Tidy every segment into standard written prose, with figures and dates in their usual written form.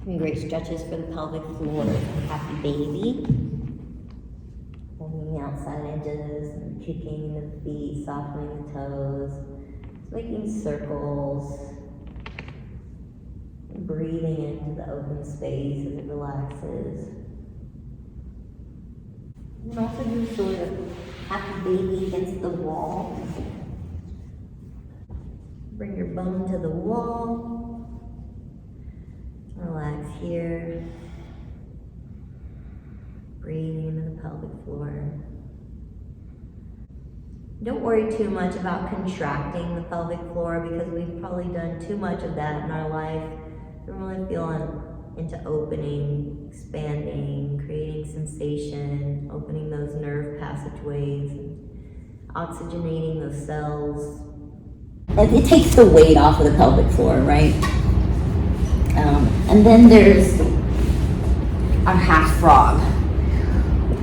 Some great stretches for the pelvic floor. Happy baby. Holding the outside edges and kicking the feet, softening the toes. Just making circles. Breathing into the open space as it relaxes. And also do sort of happy baby against the wall. Bring your bum to the wall. Relax here. Breathing into the pelvic floor. Don't worry too much about contracting the pelvic floor because we've probably done too much of that in our life. Don't really feel into opening, expanding, creating sensation, opening those nerve passageways, oxygenating those cells. It takes the weight off of the pelvic floor, right? And then there's our half frog.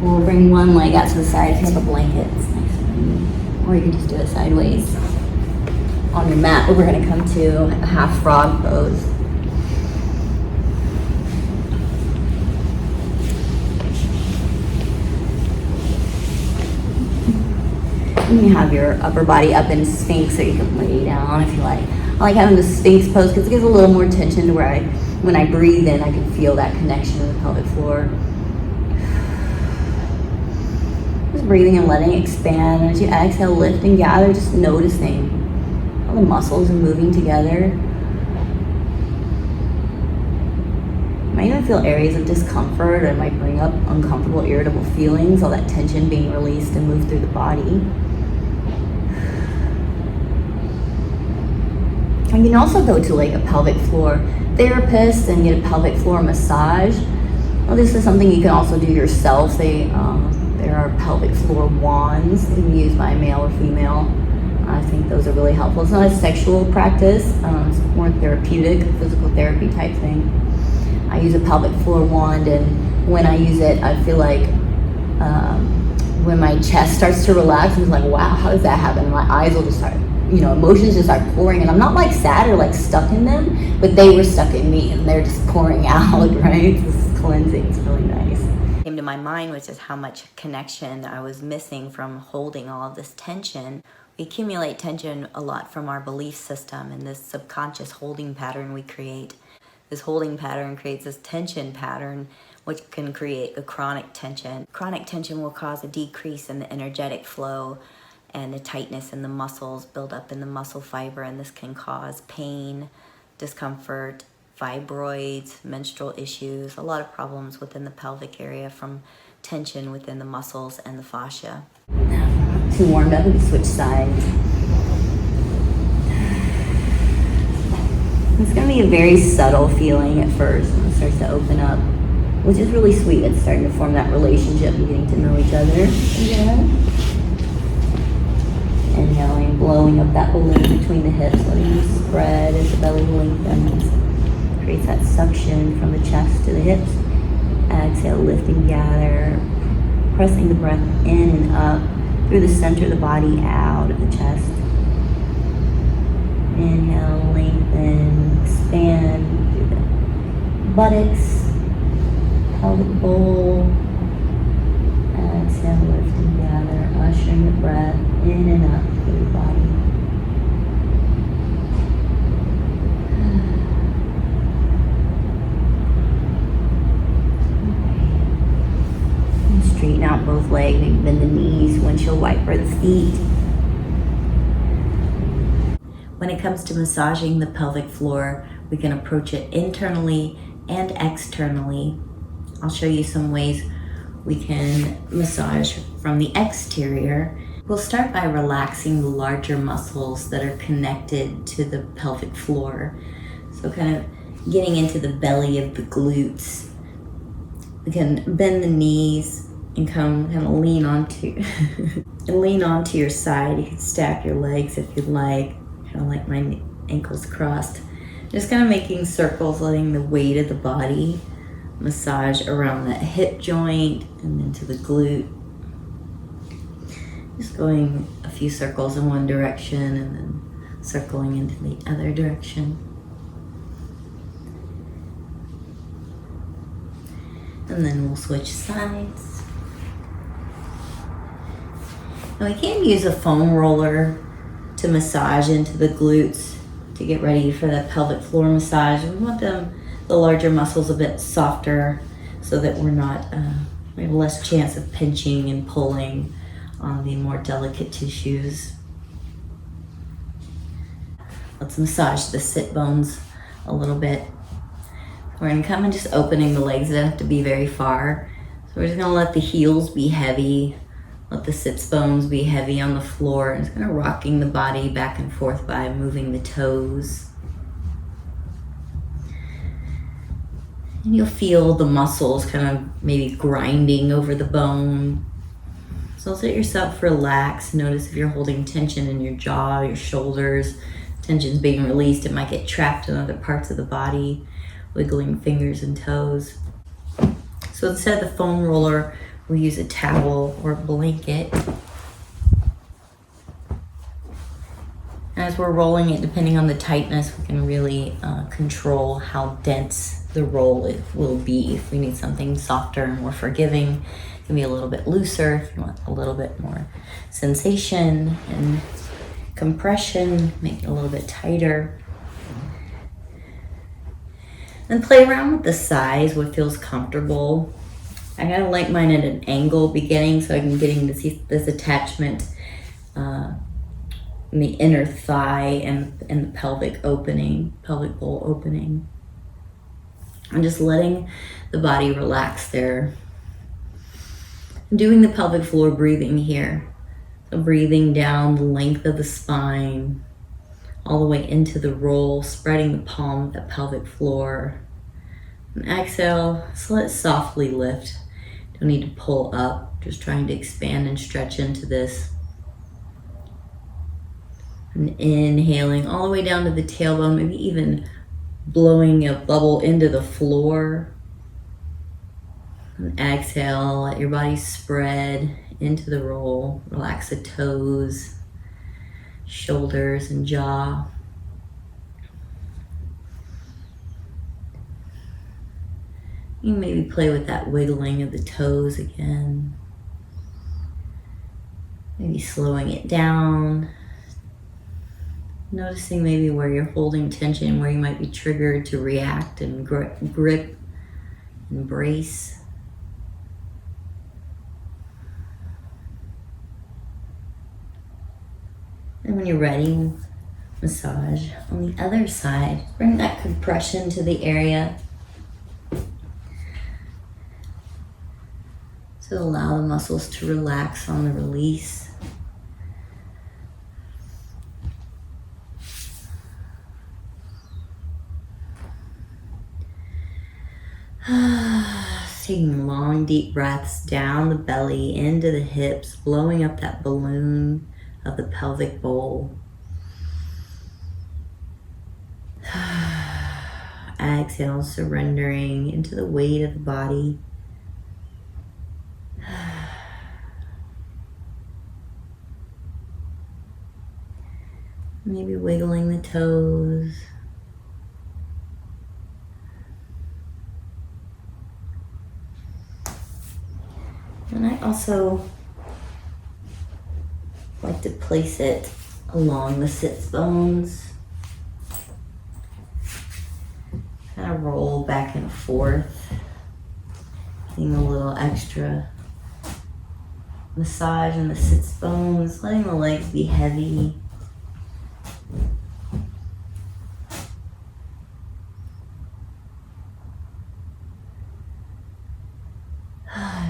We'll bring one leg out to the side if you have a blanket. It's nice. Or you can just do it sideways on your mat. But we're going to come to a half frog pose. You have your upper body up in Sphinx, so you can lay down if you like. I like having the Sphinx pose because it gives a little more tension to where when I breathe in, I can feel that connection to the pelvic floor. Just breathing and letting it expand. As you exhale, lift and gather, just noticing how the muscles are moving together. You might even feel areas of discomfort, or it might bring up uncomfortable, irritable feelings, all that tension being released and moved through the body. And you can also go to like a pelvic floor therapist and get a pelvic floor massage. Well, this is something you can also do yourself. There are pelvic floor wands that can be used by male or female. I think those are really helpful. It's not a sexual practice. It's more therapeutic, physical therapy type thing. I use a pelvic floor wand, and when I use it, I feel like when my chest starts to relax, I'm like, wow, how does that happen? My eyes will just start, emotions just start pouring, and I'm not like sad or like stuck in them, but they were stuck in me, and they're just pouring out, right? This is cleansing. It's really nice. Came to my mind was just how much connection I was missing from holding all of this tension. We accumulate tension a lot from our belief system and this subconscious holding pattern we create. This holding pattern creates this tension pattern, which can create a chronic tension. Chronic tension will cause a decrease in the energetic flow and the tightness in the muscles, build up in the muscle fiber, and this can cause pain, discomfort, fibroids, menstrual issues, a lot of problems within the pelvic area from tension within the muscles and the fascia. Once you warmed up, we can switch sides. It's going to be a very subtle feeling at first when it starts to open up, which is really sweet. It's starting to form that relationship and getting to know each other again. Inhaling, blowing up that balloon between the hips, letting it spread as the belly lengthens. Creates that suction from the chest to the hips. Exhale, lift and gather, pressing the breath in and up through the center of the body, out of the chest. Inhale, lengthen, expand through the buttocks, pelvic bowl. Exhale, lift and gather, ushering the breath in and up through the body. And straighten out both legs, maybe bend the knees, windshield wiper the feet. When it comes to massaging the pelvic floor, we can approach it internally and externally. I'll show you some ways we can massage from the exterior. We'll start by relaxing the larger muscles that are connected to the pelvic floor. So kind of getting into the belly of the glutes. We can bend the knees and kind of lean onto your side. You can stack your legs if you'd like. Kind of like my ankles crossed. Just kind of making circles, letting the weight of the body massage around that hip joint and into the glute. Just going a few circles in one direction and then circling into the other direction. And then we'll switch sides. Now we can use a foam roller to massage into the glutes to get ready for the pelvic floor massage. We want the larger muscles a bit softer so that we have less chance of pinching and pulling on the more delicate tissues. Let's massage the sit bones a little bit. We're gonna come and just opening the legs. They don't have to be very far. So we're just gonna let the heels be heavy, let the sits bones be heavy on the floor, and it's gonna rocking the body back and forth by moving the toes. And you'll feel the muscles kind of maybe grinding over the bone. So let yourself relax. Notice if you're holding tension in your jaw, your shoulders, tension's being released. It might get trapped in other parts of the body, wiggling fingers and toes. So instead of the foam roller, we use a towel or a blanket. As we're rolling it, depending on the tightness, we can really control how dense the roll it will be. If we need something softer and more forgiving, it can be a little bit looser. If you want a little bit more sensation and compression, make it a little bit tighter. And play around with the size, what feels comfortable. I kind of like mine at an angle beginning so I can get to see this attachment in the inner thigh and the pelvic bowl opening. I'm just letting the body relax there. I'm doing the pelvic floor breathing here. So breathing down the length of the spine, all the way into the roll, spreading the palm of the pelvic floor. And exhale, so let it softly lift. Don't need to pull up, just trying to expand and stretch into this. And inhaling all the way down to the tailbone, maybe even blowing a bubble into the floor. And exhale, let your body spread into the roll. Relax the toes, shoulders, and jaw. You maybe play with that wiggling of the toes again. Maybe slowing it down. Noticing maybe where you're holding tension, where you might be triggered to react and grip and brace. And when you're ready, massage on the other side. Bring that compression to the area. So allow the muscles to relax on the release. Taking long, deep breaths down the belly, into the hips, blowing up that balloon of the pelvic bowl. Exhale, surrendering into the weight of the body. Maybe wiggling the toes. And I also like to place it along the sits bones. Kind of roll back and forth, getting a little extra massage in the sits bones, letting the legs be heavy.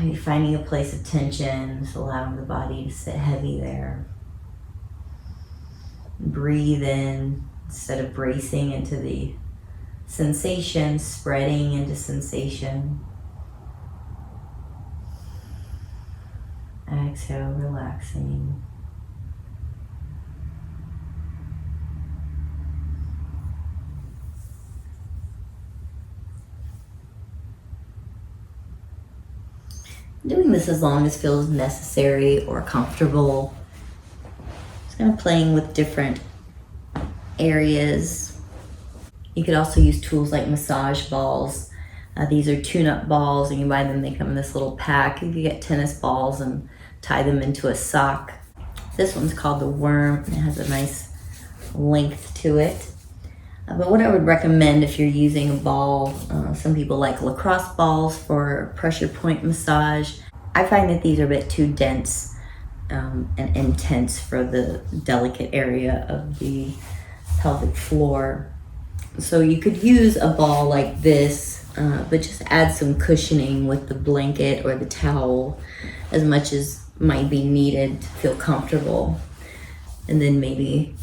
You're finding a place of tension, so allowing the body to sit heavy there. Breathe in instead of bracing into the sensation, spreading into sensation. Exhale, relaxing. Doing this as long as feels necessary or comfortable. Just kind of playing with different areas. You could also use tools like massage balls These are tune-up balls, and you buy them, they come in this little pack. You can get tennis balls and tie them into a sock. This one's called the Worm. It has a nice length to it. But what I would recommend if you're using a ball, some people like lacrosse balls for pressure point massage. I find that these are a bit too dense and intense for the delicate area of the pelvic floor. So you could use a ball like this, but just add some cushioning with the blanket or the towel as much as might be needed to feel comfortable. And then maybe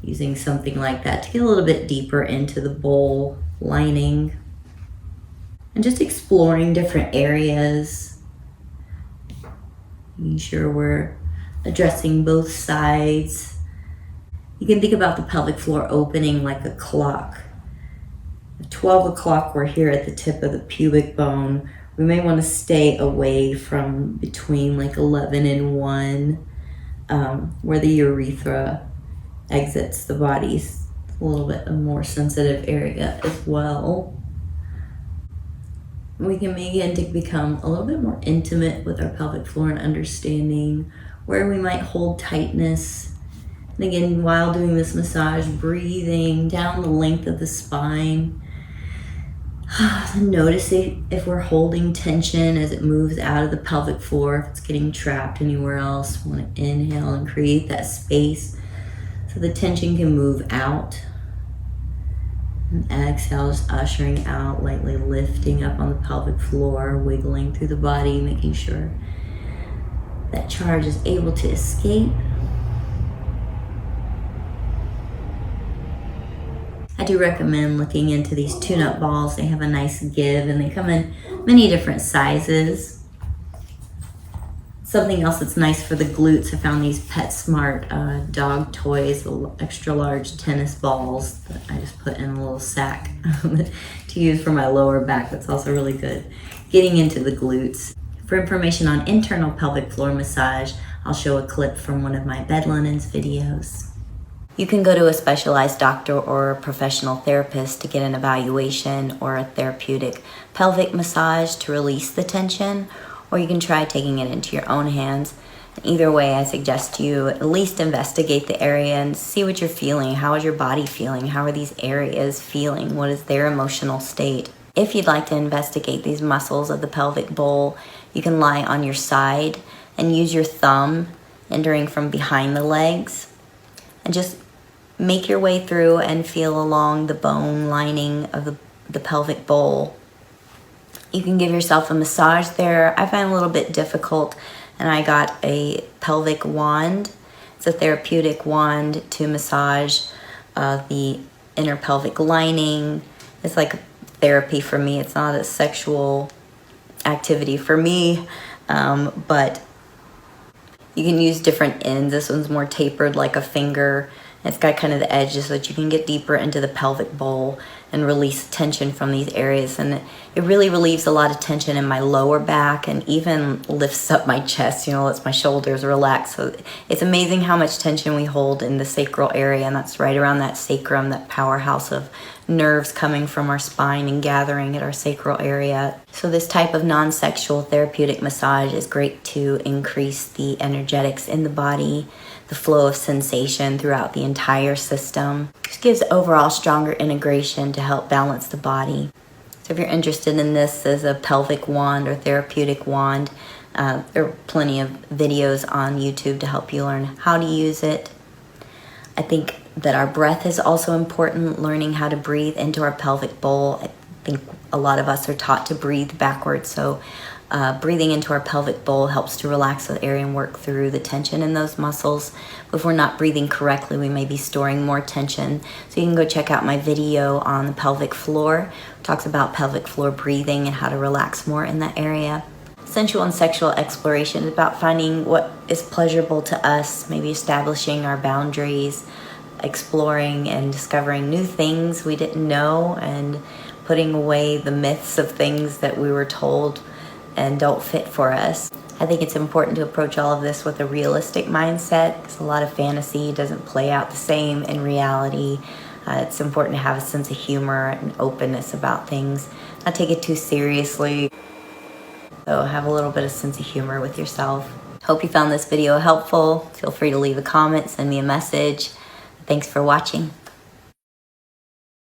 using something like that to get a little bit deeper into the bowl lining. And just exploring different areas. Making sure we're addressing both sides. You can think about the pelvic floor opening like a clock. At 12 o'clock, we're here at the tip of the pubic bone. We may want to stay away from between like 11 and 1, where the urethra exits the body's a little bit a more sensitive area as well. We can begin to become a little bit more intimate with our pelvic floor and understanding where we might hold tightness. And again, while doing this massage, breathing down the length of the spine. Noticing if we're holding tension as it moves out of the pelvic floor, if it's getting trapped anywhere else. We want to inhale and create that space so the tension can move out. And exhale, just ushering out, lightly lifting up on the pelvic floor, wiggling through the body, making sure that charge is able to escape. I do recommend looking into these tune-up balls. They have a nice give and they come in many different sizes. Something else that's nice for the glutes, I found these PetSmart dog toys, extra large tennis balls that I just put in a little sack to use for my lower back. That's also really good. Getting into the glutes. For information on internal pelvic floor massage, I'll show a clip from one of my bed linens videos. You can go to a specialized doctor or a professional therapist to get an evaluation or a therapeutic pelvic massage to release the tension, or you can try taking it into your own hands. Either way, I suggest you at least investigate the area and see what you're feeling. How is your body feeling? How are these areas feeling? What is their emotional state? If you'd like to investigate these muscles of the pelvic bowl, you can lie on your side and use your thumb entering from behind the legs and just make your way through and feel along the bone lining of the pelvic bowl. You can give yourself a massage there. I find it a little bit difficult, and I got a pelvic wand. It's a therapeutic wand to massage the inner pelvic lining. It's like therapy for me. It's not a sexual activity for me, but you can use different ends. This one's more tapered like a finger. It's got kind of the edges so that you can get deeper into the pelvic bowl and release tension from these areas. And it really relieves a lot of tension in my lower back and even lifts up my chest, lets my shoulders relax. So it's amazing how much tension we hold in the sacral area, and that's right around that sacrum, that powerhouse of nerves coming from our spine and gathering at our sacral area. So this type of non-sexual therapeutic massage is great to increase the energetics in the body, the flow of sensation throughout the entire system. Just gives overall stronger integration to help balance the body. So if you're interested in this as a pelvic wand or therapeutic wand, there are plenty of videos on YouTube to help you learn how to use it. I think that our breath is also important, learning how to breathe into our pelvic bowl. I think a lot of us are taught to breathe backwards, so breathing into our pelvic bowl helps to relax the area and work through the tension in those muscles. If we're not breathing correctly, we may be storing more tension. So you can go check out my video on the pelvic floor. It talks about pelvic floor breathing and how to relax more in that area. Sensual and sexual exploration is about finding what is pleasurable to us, maybe establishing our boundaries, exploring and discovering new things we didn't know, and putting away the myths of things that we were told and don't fit for us. I think it's important to approach all of this with a realistic mindset, because a lot of fantasy doesn't play out the same in reality. It's important to have a sense of humor and openness about things. not take it too seriously. So have a little bit of sense of humor with yourself. Hope you found this video helpful. Feel free to leave a comment, send me a message. Thanks for watching.